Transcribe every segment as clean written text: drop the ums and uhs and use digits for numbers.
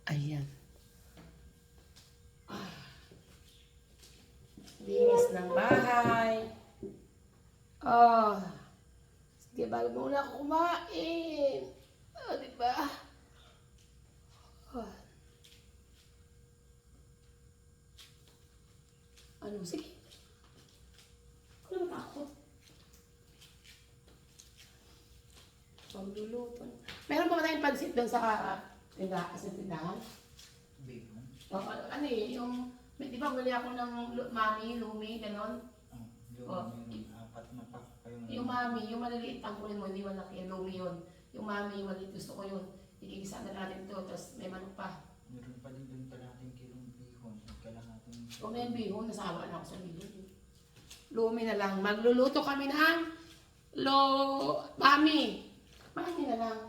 Ayan. Linis ng bahay. Oh. Sige, bago muna ako kumain. Oh, diba? Oh. Ano? Sige. Ako lang takot. Magluluto. Meron ba tayong pansit doon sa tindahan? Big one. O, ano eh, yung, di ba muli ako ng mami, lumi, ganon? Yung Oh. apat na pack kayong... Yung mami, yung maliliit ang kunin mo, hindi malaki, yung lumi yun. Yung mami, yung maliit, gusto ko yun. Ikikisa na natin to, tapos may manok pa. Meron pa din doon kalahating kilong bihon. Kalahating... Kung may bihon, nasawa na ako sa bihon. Lumi na lang. Magluluto kami ng mami. Mami na lang.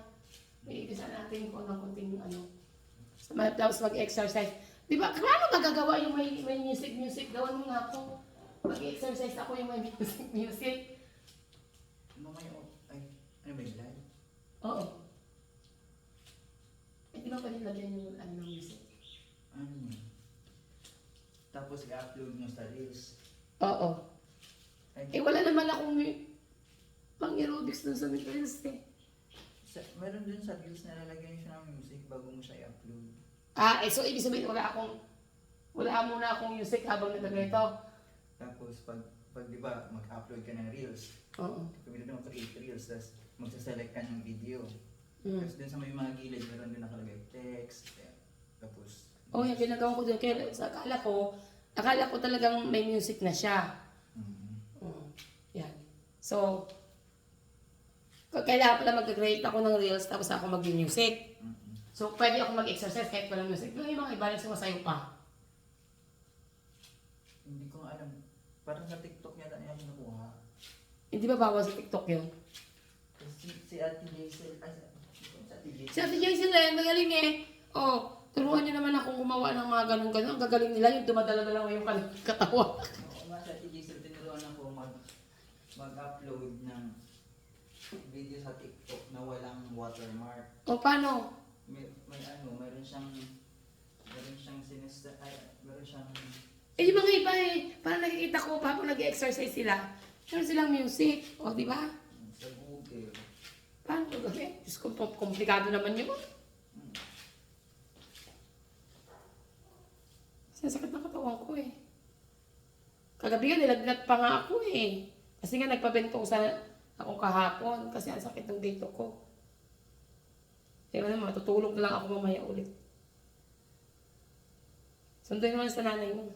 Ikikisa natin kung anong kunting ano. Tapos mag-exercise. Di ba, paano magagawa yung may music? Gawan mo nga ako. Mag-exercise ako yung may music. Mamaya, ay, ano ba yung live? Oo. Eh, di ba pwede lagyan yung ano ng music? Ano yun? Tapos i-upload nyo sa Reels. Oo. Ay, Eh, wala naman akong pang-aerobics dun sa Reels eh. meron dun sa Reels na lalagyan nyo siya ng music bago mo siya i-upload. Eh, so ibig sabihin wala muna akong music habang nagagayto. Tapos pag di ba, mag-upload ka ng Reels. Oo. Pumili mo create Reels, tapos magsaselect ka ng video. Mm. Tapos dun sa may mga gilid, meron din nakalagay text. Tapos... Oh, yung ginagawa ko doon. Kaya akala ko talagang may music na siya. Yan. So, kailangan pala mag-create ako ng reels tapos ako mag-music. So, pwede ako mag-exercise kahit walang music. Yung mga iba, sumasayo pa. Hindi ko alam. Parang sa TikTok yata niya kinukuha. Hindi ba bawal sa TikTok yun? Si Ate Jaisel, Si Ate Jaisel eh, magaling eh. Oh, turuan niyo naman akong gumawa ng mga ganun-ganun. Ang gagaling nila yung dumadala-dala yung katawan. Oo nga, si Ate Jaisel, tinuruan ako mag-upload ng video sa TikTok na walang watermark. O, paano? Meron siyang meron siyang... Eh, yung mga iba eh, parang nakikita ko habang nag-exercise sila, meron silang music. O, di ba? Sa Google. Paano ko gawin? Diyos ko, komplikado naman yun. Sinasakit ng katawan ko eh. Kagabi nga, nilagnat pa nga ako eh. Kasi nga nagpabento ko sa akong kahapon kasi ang sakit ng dito ko. Kaya naman, matutulog na lang ako mamaya ulit. Sunduin naman sa nanay mo.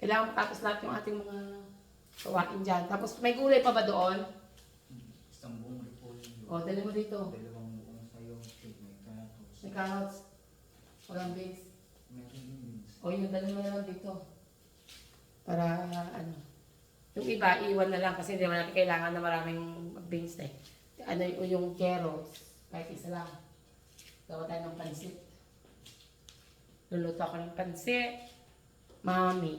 Kailangan matapos lahat yung ating mga kawain dyan. Tapos may gulay pa ba doon? Isang buong repolyo. O, dali mo dito. Dalawang buong sayo. May carrots. May carrots. Walang beans. Meron din beans. O, yun, dali mo na lang dito. Para, ano. Yung iba, iwan na lang kasi hindi naman natin kailangan na maraming beans eh. Ano yung carrots, kahit isa lang. Gawa tayo ng pansit. Luluto ako ng pansit. Mami.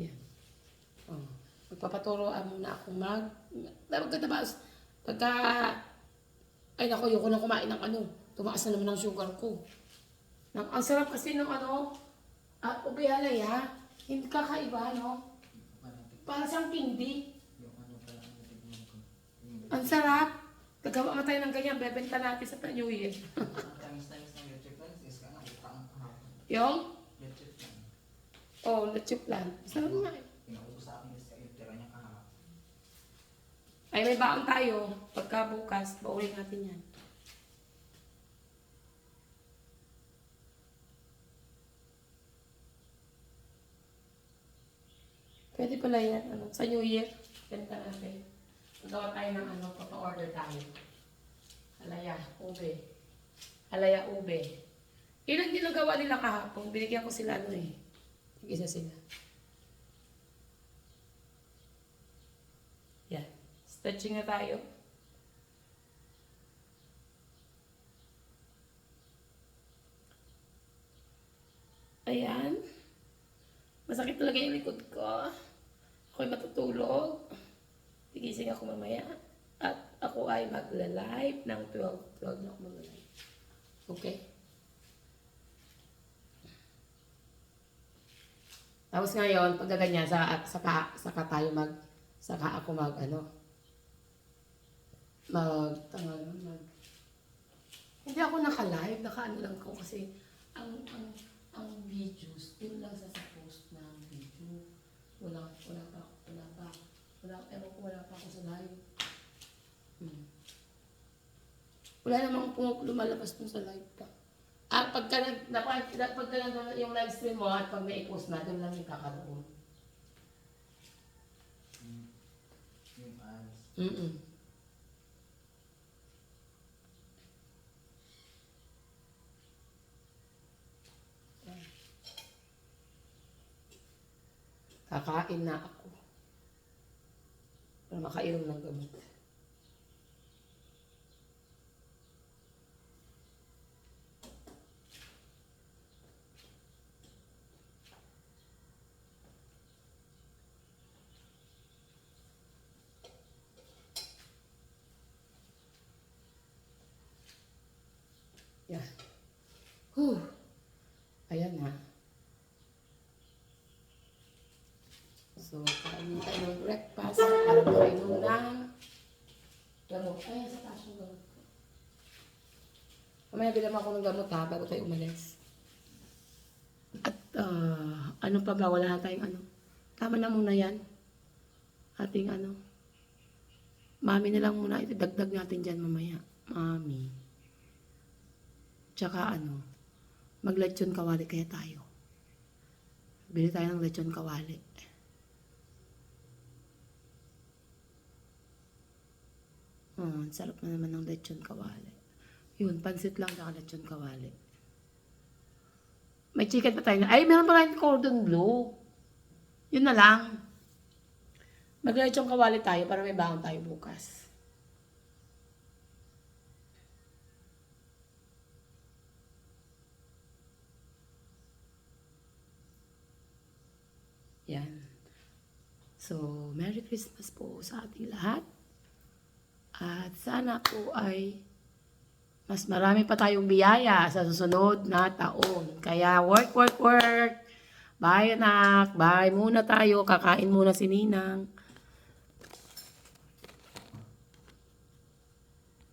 Yan. Oh. Magpapaturoan muna ako pagka, ay naku, ayoko na kumain ng ano. Tumaas na naman ang sugar ko. Ang sarap kasi ng ano, ube halaya. Hindi kakaiba, no? Para siyang hindi. Yung ano pala ang natignan ko. Ang sarap. Gagawa mo tayo ng ganyan, bebenta natin sa New Year. Tamis-tamis ng leche flan is ka nakita ang kahapon. Yung? Leche flan. Oh, leche plan. Sarap nga eh. Pinaupo sa akin is yung tira niya kahapon. Ay, may baon tayo. Pagka bukas, baunin natin yan. Pwede pala yan, ano, sa New Year. Benta natin. Magawa tayo ng ano, papa-order tayo. Halaya, ube. Halaya, ube. Yun ang ginagawa nila kahapon. Binigyan ko sila ano eh. Isa sila. Yan. Stretching na tayo. Ayan. Masakit talaga yung likod ko. Ako'y matutulog. Tigil Gigising ako mamaya. At ako ay magla-live ng 12. 12 na ako magla-live. Okay? Tapos ngayon, pag ganyan, saka tayo saka ako hindi ako naka-live, naka-ano lang ko kasi ang videos, yun lang sa post ng video. Wala pa ako sa live. Wala namang lumalabas dun sa live pa. Pagka yung live stream mo at pag na-i-post na, dun lang yung kakaroon. Yung ads. Kakain na ako. Para makainom ng gamot. Yan. Ayan na. So, kain tayo ng breakfast para makainom ng gamot. Ayan, sa taas yung gamot ko. Mamaya bilang ako ng gamot ha, bago tayo umalis. At ano pa ba? Wala na tayong ano. Tama na muna yan. Ating ano. Mami na lang muna. Idagdag natin dyan mamaya. Mami. Tsaka ano. Mag-lechon kawali kaya tayo. Bili tayo ng lechon kawali. Sarap na naman ng lechon kawali. Yun, pansit lang saka lechon kawali. May chicken pa tayo. Ay, meron pa tayong cordon bleu. Yun na lang. Mag-lechon kawali tayo para may baon tayo bukas. Yan. So, Merry Christmas po sa ating lahat. At sana po ay mas marami pa tayong biyaya sa susunod na taon. Kaya work. Bye anak. Bye muna tayo. Kakain muna si Ninang.